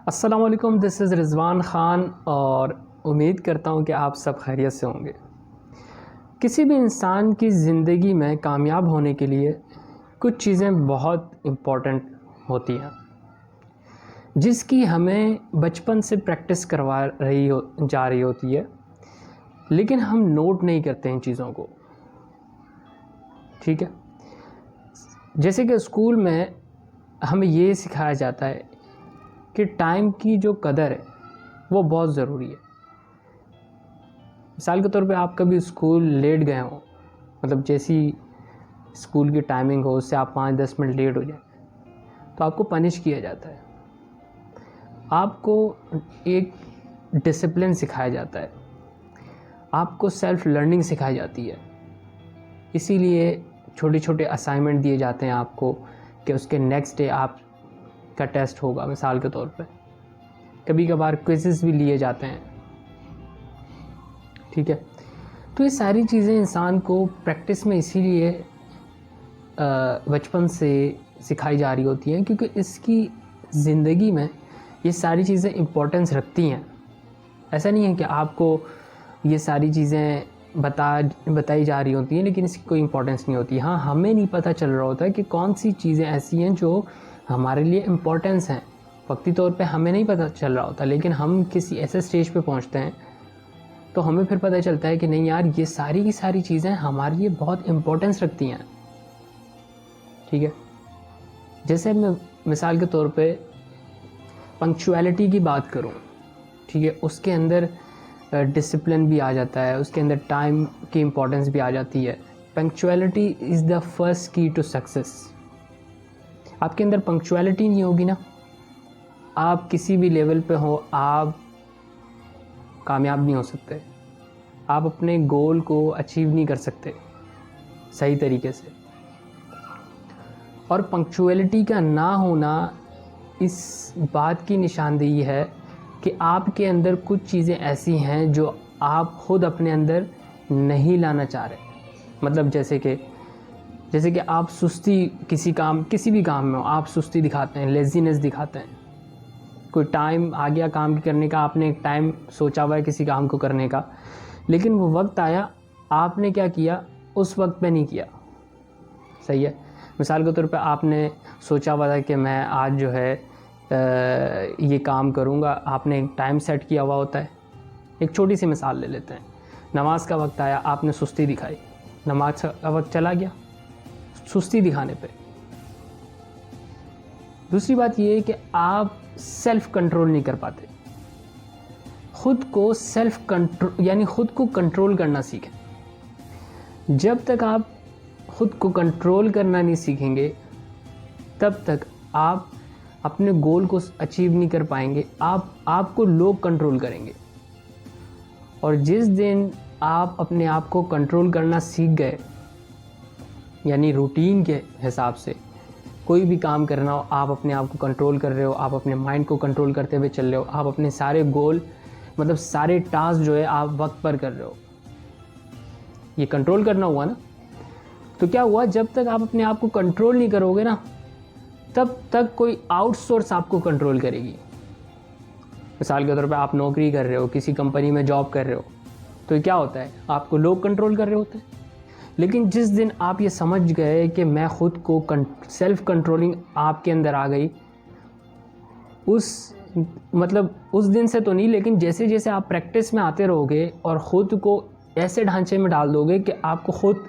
अस्सलाम वालेकुम, this is Rizwan Khan और उम्मीद करता हूँ कि आप सब खैरियत से होंगे। किसी भी इंसान की ज़िंदगी में कामयाब होने के लिए कुछ चीज़ें बहुत इम्पॉर्टेंट होती हैं, जिसकी हमें बचपन से प्रैक्टिस जा रही होती है, लेकिन हम नोट नहीं करते इन चीज़ों को। ठीक है, जैसे कि स्कूल में हमें ये सिखाया जाता है कि टाइम की जो कदर है वो बहुत ज़रूरी है। मिसाल के तौर पे आप कभी स्कूल लेट गए हों, मतलब जैसी स्कूल की टाइमिंग हो उससे आप 5-10 मिनट लेट हो जाए तो आपको पनिश किया जाता है। आपको एक डिसिप्लिन सिखाया जाता है, आपको सेल्फ लर्निंग सिखाई जाती है। इसीलिए छोटे छोटे असाइनमेंट दिए जाते हैं आपको कि उसके नेक्स्ट डे आपका टेस्ट होगा। मिसाल के तौर पे कभी कभार क्विज़ेस भी लिए जाते हैं। ठीक है, तो ये सारी चीज़ें इंसान को प्रैक्टिस में इसीलिए बचपन से सिखाई जा रही होती हैं क्योंकि इसकी ज़िंदगी में ये सारी चीज़ें इम्पोर्टेंस रखती हैं। ऐसा नहीं है कि आपको ये सारी चीज़ें बताई जा रही होती हैं लेकिन इसकी कोई इम्पोर्टेंस नहीं होती। हाँ, हमें नहीं पता चल रहा होता है कि कौन सी चीज़ें ऐसी हैं जो हमारे लिए इम्पोर्टेंस हैं। वक्ती तौर पे हमें नहीं पता चल रहा होता, लेकिन हम किसी ऐसे स्टेज पे पहुंचते हैं तो हमें फिर पता चलता है कि नहीं यार, ये सारी की सारी चीज़ें हमारे लिए बहुत इम्पोर्टेंस रखती हैं। ठीक है, जैसे मैं मिसाल के तौर पे पंक्चुअलिटी की बात करूं, ठीक है, उसके अंदर डिसिप्लिन भी आ जाता है, उसके अंदर टाइम की इम्पोर्टेंस भी आ जाती है। पंक्चुअलिटी इज़ द फर्स्ट की टू सक्सेस। आपके अंदर पंक्चुअलिटी नहीं होगी ना, आप किसी भी लेवल पे हो, आप कामयाब नहीं हो सकते, आप अपने गोल को अचीव नहीं कर सकते सही तरीके से। और पंक्चुअलिटी का ना होना इस बात की निशानदेही है कि आपके अंदर कुछ चीज़ें ऐसी हैं जो आप खुद अपने अंदर नहीं लाना चाह रहे। मतलब जैसे कि आप सुस्ती किसी भी काम में हो, आप सुस्ती दिखाते हैं, लेज़ीनेस दिखाते हैं। कोई टाइम आ गया काम करने का, आपने एक टाइम सोचा हुआ है किसी काम को करने का, लेकिन वो वक्त आया, आपने क्या किया, उस वक्त पे नहीं किया। सही है, मिसाल के तौर पे आपने सोचा हुआ था कि मैं आज जो है ये काम करूँगा, आपने एक टाइम सेट किया हुआ होता है। एक छोटी सी मिसाल ले लेते हैं, नमाज का वक्त आया, आपने सुस्ती दिखाई, नमाज का वक्त चला गया सुस्ती दिखाने पे। दूसरी बात ये है कि आप सेल्फ कंट्रोल नहीं कर पाते। खुद को सेल्फ कंट्रोल यानी खुद को कंट्रोल करना सीखें। जब तक आप खुद को कंट्रोल करना नहीं सीखेंगे तब तक आप अपने गोल को अचीव नहीं कर पाएंगे। आपको लोग कंट्रोल करेंगे, और जिस दिन आप अपने आप को कंट्रोल करना सीख गए, यानी रूटीन के हिसाब से कोई भी काम करना हो, आप अपने आप को कंट्रोल कर रहे हो, आप अपने माइंड को कंट्रोल करते हुए चल रहे हो, आप अपने सारे गोल मतलब सारे टास्क जो है आप वक्त पर कर रहे हो, ये कंट्रोल करना हुआ ना। तो क्या हुआ, जब तक आप अपने आप को कंट्रोल नहीं करोगे ना, तब तक कोई आउटसोर्स आपको कंट्रोल करेगी। मिसाल के तौर पे आप नौकरी कर रहे हो, किसी कंपनी में जॉब कर रहे हो, तो क्या होता है, आपको लोग कंट्रोल कर रहे होते हैं। लेकिन जिस दिन आप ये समझ गए कि मैं खुद को सेल्फ कंट्रोलिंग आपके अंदर आ गई, उस दिन से तो नहीं, लेकिन जैसे जैसे आप प्रैक्टिस में आते रहोगे और ख़ुद को ऐसे ढांचे में डाल दोगे कि आपको खुद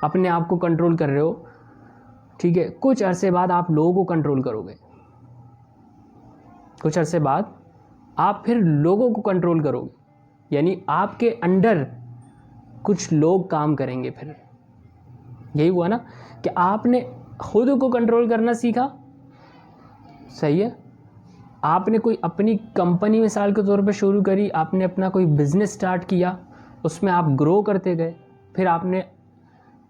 अपने आप को कंट्रोल कर रहे हो, ठीक है, कुछ अरसे बाद आप लोगों को कंट्रोल करोगे। कुछ अरसे बाद आप फिर लोगों को कंट्रोल करोगे, यानी आपके अंडर कुछ लोग काम करेंगे। फिर यही हुआ ना कि आपने खुद को कंट्रोल करना सीखा। सही है, आपने कोई अपनी कंपनी मिसाल के तौर पे शुरू करी, आपने अपना कोई बिज़नेस स्टार्ट किया, उसमें आप ग्रो करते गए, फिर आपने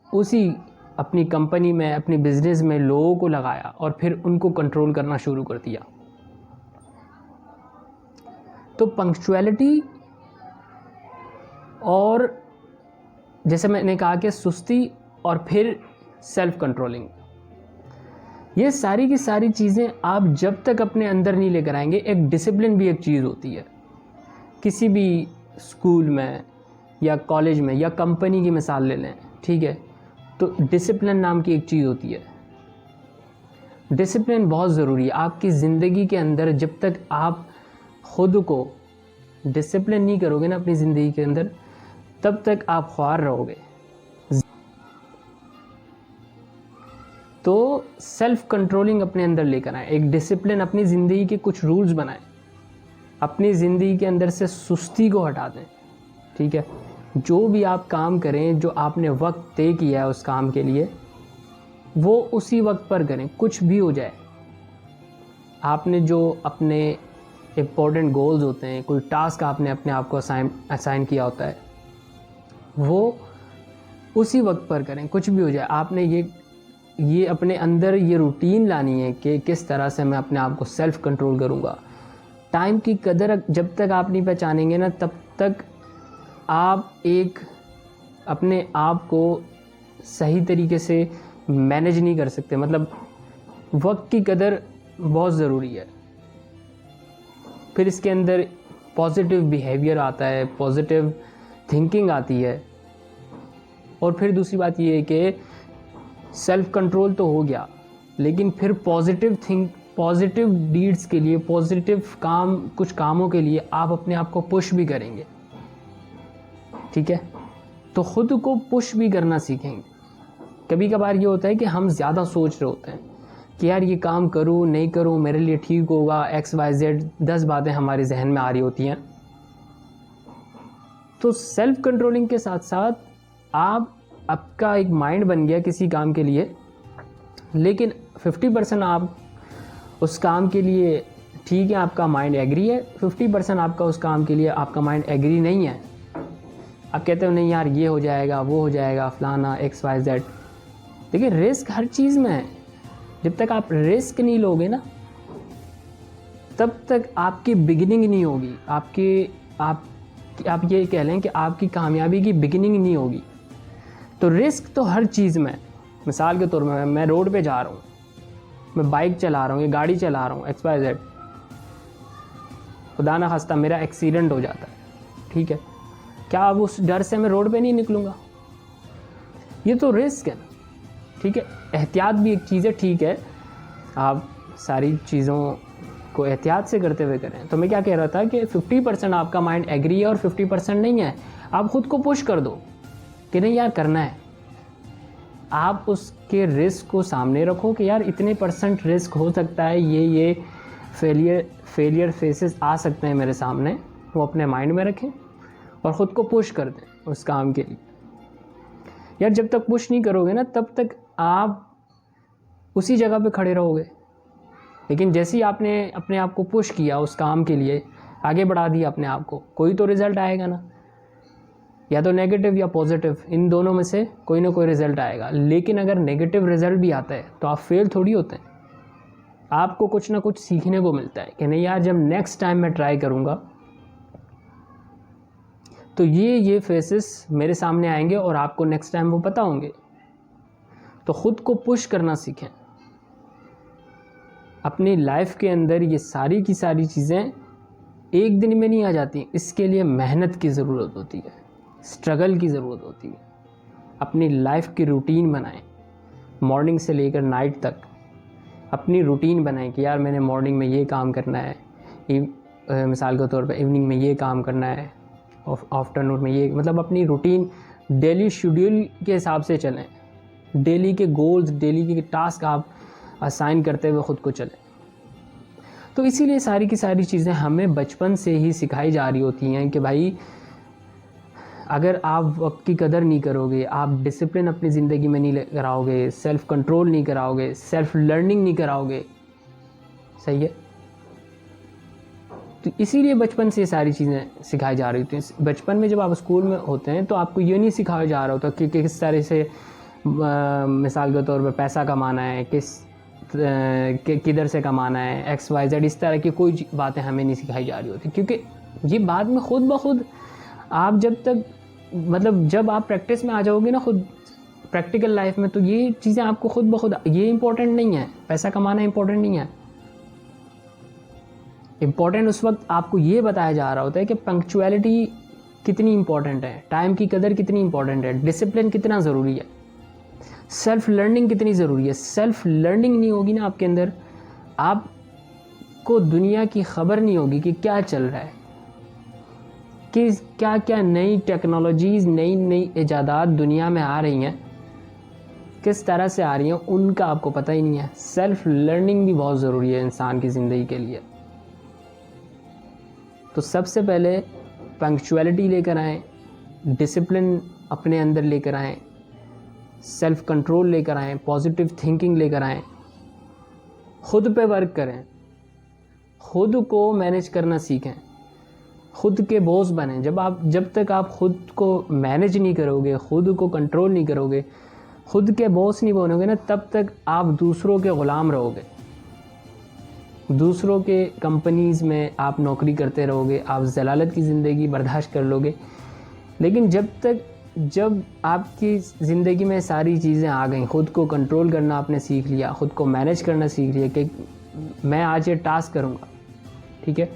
उसी अपनी कंपनी में, अपनी बिज़नेस में लोगों को लगाया और फिर उनको कंट्रोल करना शुरू कर दिया। तो पंक्चुअलिटी और जैसे मैंने कहा कि सुस्ती और फिर सेल्फ कंट्रोलिंग, ये सारी की सारी चीज़ें आप जब तक अपने अंदर नहीं लेकर आएंगे, एक डिसिप्लिन भी एक चीज़ होती है। किसी भी स्कूल में या कॉलेज में या कंपनी की मिसाल ले लें, ठीक है, तो डिसिप्लिन नाम की एक चीज़ होती है। डिसिप्लिन बहुत ज़रूरी है आपकी ज़िंदगी के अंदर। जब तक आप खुद को डिसिप्लिन नहीं करोगे ना अपनी ज़िंदगी के अंदर, तब तक आप ख्वार रहोगे। तो सेल्फ कंट्रोलिंग अपने अंदर लेकर आए, एक डिसिप्लिन, अपनी ज़िंदगी के कुछ रूल्स बनाएं, अपनी ज़िंदगी के अंदर से सुस्ती को हटा दें, ठीक है। जो भी आप काम करें, जो आपने वक्त तय किया है उस काम के लिए, वो उसी वक्त पर करें, कुछ भी हो जाए। आपने जो अपने इम्पोर्टेंट गोल्स होते हैं, कोई टास्क आपने अपने आप को असाइन किया होता है, वो उसी वक्त पर करें, कुछ भी हो जाए। आपने ये अपने अंदर ये रूटीन लानी है कि किस तरह से मैं अपने आप को सेल्फ कंट्रोल करूँगा। टाइम की कदर जब तक आप नहीं पहचानेंगे ना, तब तक आप एक अपने आप को सही तरीके से मैनेज नहीं कर सकते। मतलब वक्त की कदर बहुत ज़रूरी है। फिर इसके अंदर पॉजिटिव बिहेवियर आता है, पॉजिटिव थिंकिंग आती है। और फिर दूसरी बात ये है कि सेल्फ कंट्रोल तो हो गया, लेकिन फिर पॉजिटिव डीड्स के लिए, पॉजिटिव कुछ कामों के लिए आप अपने आप को पुश भी करेंगे, ठीक है। तो खुद को पुश भी करना सीखेंगे। कभी कभार ये होता है कि हम ज़्यादा सोच रहे होते हैं कि यार ये काम करूँ नहीं करूँ, मेरे लिए ठीक होगा, XYZ 10 बातें हमारे जहन में आ रही होती हैं। तो सेल्फ कंट्रोलिंग के साथ साथ आपका एक माइंड बन गया किसी काम के लिए, लेकिन 50% आप उस काम के लिए ठीक है, आपका माइंड एग्री है, 50% आपका उस काम के लिए आपका माइंड एग्री नहीं है। आप कहते हो नहीं यार ये हो जाएगा, वो हो जाएगा, फलाना XYZ। देखिए रिस्क हर चीज़ में है। जब तक आप रिस्क नहीं लोगे ना, तब तक आपकी बिगिनिंग नहीं होगी। आप ये कह लें कि आपकी कामयाबी की बिगिनिंग नहीं होगी। तो रिस्क तो हर चीज़ में। मिसाल के तौर पर मैं रोड पे जा रहा हूँ, मैं बाइक चला रहा हूँ या गाड़ी चला रहा हूँ XYZ, खुदा ना खास्ता मेरा एक्सीडेंट हो जाता है, ठीक है, क्या अब उस डर से मैं रोड पे नहीं निकलूँगा? ये तो रिस्क है, ठीक है। एहतियात भी एक चीज़ है, ठीक है, आप सारी चीज़ों को एहतियात से करते हुए करें। तो मैं क्या कह रहा था कि 50% आपका माइंड एग्री है और 50% नहीं है। आप खुद को पुश कर दो कि नहीं यार करना है। आप उसके रिस्क को सामने रखो कि यार इतने % रिस्क हो सकता है, ये फेलियर फेसेस आ सकते हैं मेरे सामने, वो अपने माइंड में रखें और ख़ुद को पुश कर दें उस काम के लिए। यार जब तक पुश नहीं करोगे ना, तब तक आप उसी जगह पे खड़े रहोगे। लेकिन जैसे ही आपने अपने आप को पुश किया उस काम के लिए, आगे बढ़ा दिया अपने आप को, कोई तो रिज़ल्ट आएगा ना, या तो नेगेटिव या पॉजिटिव, इन दोनों में से कोई ना कोई रिज़ल्ट आएगा। लेकिन अगर नेगेटिव रिज़ल्ट भी आता है तो आप फेल थोड़ी होते हैं। आपको कुछ ना कुछ सीखने को मिलता है कि नहीं यार जब नेक्स्ट टाइम मैं ट्राई करूँगा तो ये फेसेस मेरे सामने आएंगे और आपको नेक्स्ट टाइम वो पता होंगे। तो ख़ुद को पुश करना सीखें। अपनी लाइफ के अंदर ये सारी की सारी चीज़ें एक दिन में नहीं आ जाती, इसके लिए मेहनत की ज़रूरत होती है, स्ट्रगल की ज़रूरत होती है। अपनी लाइफ की रूटीन बनाएं, मॉर्निंग से लेकर नाइट तक अपनी रूटीन बनाएं कि यार मैंने मॉर्निंग में ये काम करना है, मिसाल के तौर पे इवनिंग में ये काम करना है, आफ्टरनून में ये, मतलब अपनी रूटीन डेली शेड्यूल के हिसाब से चलें। डेली के गोल्स, डेली के टास्क आप असाइन करते हुए ख़ुद को चलें। तो इसीलिए सारी की सारी चीज़ें हमें बचपन से ही सिखाई जा रही होती हैं कि भाई अगर आप वक्त की कदर नहीं करोगे, आप डिसिप्लिन अपनी ज़िंदगी में नहीं कराओगे, सेल्फ़ कंट्रोल नहीं कराओगे, सेल्फ़ लर्निंग नहीं कराओगे, सही है। तो इसीलिए बचपन से सारी चीज़ें सिखाई जा रही होती हैं। बचपन में जब आप स्कूल में होते हैं तो आपको ये नहीं सिखाया जा रहा होता कि किस तरह से मिसाल के तौर पर पैसा कमाना है, किधर से कमाना है, XYZ, इस तरह की कोई बातें हमें नहीं सिखाई जा रही होती। क्योंकि ये बाद में खुद ब खुद आप जब आप प्रैक्टिस में आ जाओगे ना, खुद प्रैक्टिकल लाइफ में तो ये चीज़ें आपको खुद ब खुद, ये इंपॉर्टेंट नहीं है, पैसा कमाना इंपॉर्टेंट नहीं है। इम्पॉर्टेंट उस वक्त आपको ये बताया जा रहा होता है कि पंक्चुअलिटी कितनी इंपॉर्टेंट है, टाइम की कदर कितनी इंपॉर्टेंट है, डिसिप्लिन कितना ज़रूरी है, सेल्फ लर्निंग कितनी ज़रूरी है। सेल्फ लर्निंग नहीं होगी ना आपके अंदर, आपको दुनिया की खबर नहीं होगी कि क्या चल रहा है, कि क्या क्या नई टेक्नोलॉजीज़, नई नई ईजादात दुनिया में आ रही हैं, किस तरह से आ रही हैं, उनका आपको पता ही नहीं है। सेल्फ लर्निंग भी बहुत ज़रूरी है इंसान की ज़िंदगी के लिए। तो सबसे पहले पंक्चुअलिटी लेकर आएँ, डिसिप्लिन अपने अंदर लेकर आएँ, सेल्फ कंट्रोल लेकर आएँ, पॉजिटिव थिंकिंग लेकर आएँ, खुद पे वर्क करें, खुद को मैनेज करना सीखें, खुद के बॉस बने। जब तक आप खुद को मैनेज नहीं करोगे, खुद को कंट्रोल नहीं करोगे, खुद के बॉस नहीं बनोगे ना, तब तक आप दूसरों के ग़ुलाम रहोगे। दूसरों के कंपनीज़ में आप नौकरी करते रहोगे, आप ज़लालत की ज़िंदगी बर्दाश्त कर लोगे। लेकिन जब आपकी ज़िंदगी में सारी चीज़ें आ गई, ख़ुद को कंट्रोल करना आपने सीख लिया, ख़ुद को मैनेज करना सीख लिया कि मैं आज ये टास्क करूँगा, ठीक है,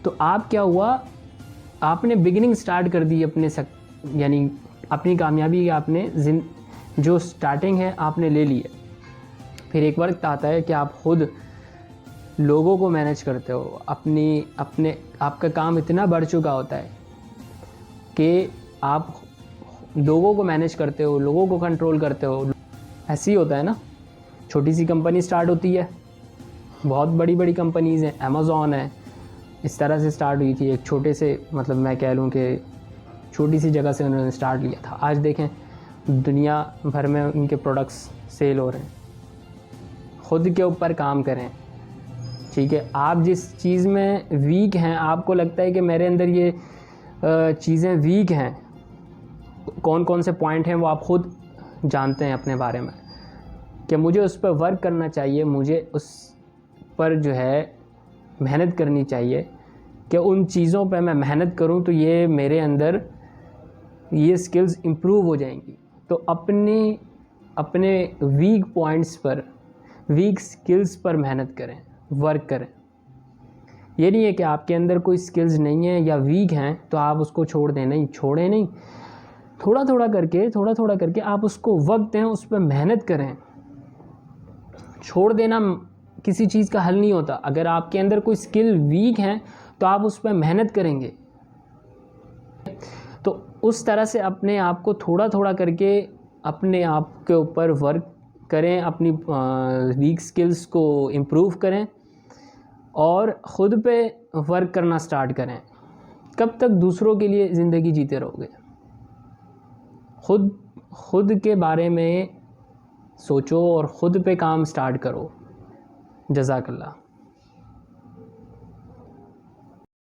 तो आप क्या हुआ, आपने बिगिनिंग स्टार्ट कर दी यानी अपनी कामयाबी की आपने जो स्टार्टिंग है आपने ले ली है। फिर एक वक्त आता है कि आप खुद लोगों को मैनेज करते हो, आपका काम इतना बढ़ चुका होता है कि आप लोगों को मैनेज करते हो, लोगों को कंट्रोल करते हो। ऐसे ही होता है ना, छोटी सी कंपनी स्टार्ट होती है, बहुत बड़ी बड़ी कंपनीज़ हैं, अमेज़ॉन है, इस तरह से स्टार्ट हुई थी एक छोटे से, मतलब मैं कह लूँ कि छोटी सी जगह से उन्होंने स्टार्ट लिया था। आज देखें दुनिया भर में उनके प्रोडक्ट्स सेल हो रहे हैं। खुद के ऊपर काम करें, ठीक है। आप जिस चीज़ में वीक हैं, आपको लगता है कि मेरे अंदर ये चीज़ें वीक हैं, कौन कौन से पॉइंट हैं वो आप खुद जानते हैं अपने बारे में, कि मुझे उस पर वर्क करना चाहिए, मुझे उस पर जो है मेहनत करनी चाहिए, कि उन चीज़ों पे मैं मेहनत करूं तो ये मेरे अंदर ये स्किल्स इम्प्रूव हो जाएंगी। तो अपने वीक पॉइंट्स पर, वीक स्किल्स पर मेहनत करें, वर्क करें। ये नहीं है कि आपके अंदर कोई स्किल्स नहीं है या वीक हैं तो आप उसको छोड़ दें, नहीं, छोड़ें नहीं, थोड़ा थोड़ा करके आप उसको वक्त दें, उस पर मेहनत करें। छोड़ देना किसी चीज़ का हल नहीं होता। अगर आपके अंदर कोई स्किल वीक है तो आप उस पर मेहनत करेंगे, तो उस तरह से अपने आप को थोड़ा थोड़ा करके अपने आप के ऊपर वर्क करें, अपनी वीक स्किल्स को इम्प्रूव करें और ख़ुद पे वर्क करना स्टार्ट करें। कब तक दूसरों के लिए ज़िंदगी जीते रहोगे? खुद के बारे में सोचो और ख़ुद पे काम स्टार्ट करो। जज़ाकल्लाह।